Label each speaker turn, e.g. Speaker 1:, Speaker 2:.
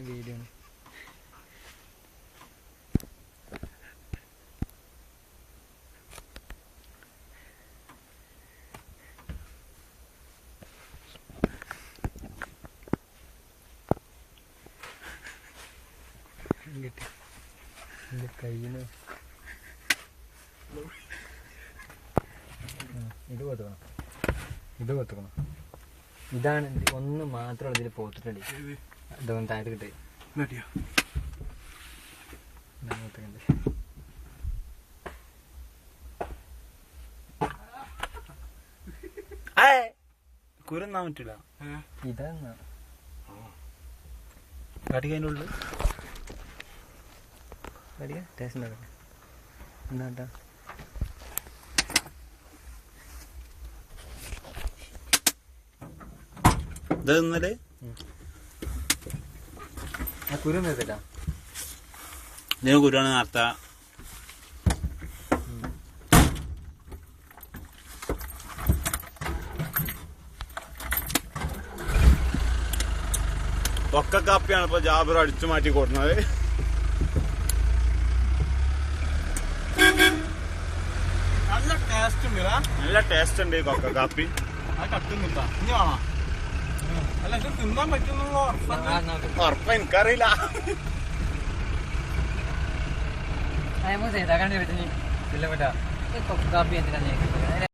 Speaker 1: Video കിട്ടി എൻ്റെ കയ്യിൽ ഇത് കൊത്തുക്കണം ഇതാണ് ഒന്ന് മാത്രമുള്ള ഇതിൽ പോത്തിട്ടുണ്ട് ഇതൊന്നും താഴത്ത് കിട്ടി
Speaker 2: കുരന്നാൻ പറ്റില്ല
Speaker 1: ഇതാ
Speaker 2: കടിക്കതിൻ്റെ ഉള്ളിൽ
Speaker 1: കടിക്ക ടേസ്റ്റ് ഉണ്ടാക്കട്ടെ എന്താ
Speaker 2: ഇത് ഇന്നലെ
Speaker 1: കുരു നിർത്തില്ല
Speaker 2: ഇതിന് കുരുവാണ് നേർത്ത ഒക്കെ കാപ്പിയാണ് ഇപ്പൊ ജാബിർ അടിച്ചു മാറ്റി കൊടുക്കുന്നത്.
Speaker 3: നല്ല ടേസ്റ്റ് ഉണ്ട്,
Speaker 2: നല്ല ടേസ്റ്റ് ഉണ്ട് കൊക്ക കാപ്പി.
Speaker 3: അത് കട്ടുന്നില്ല. ഇനി വേണോ? അല്ല ഇത് തിന്നാൻ പറ്റുന്നോ
Speaker 2: ഉറപ്പ എനിക്കറിയില്ല.
Speaker 1: കാപ്പി എന്തിനാ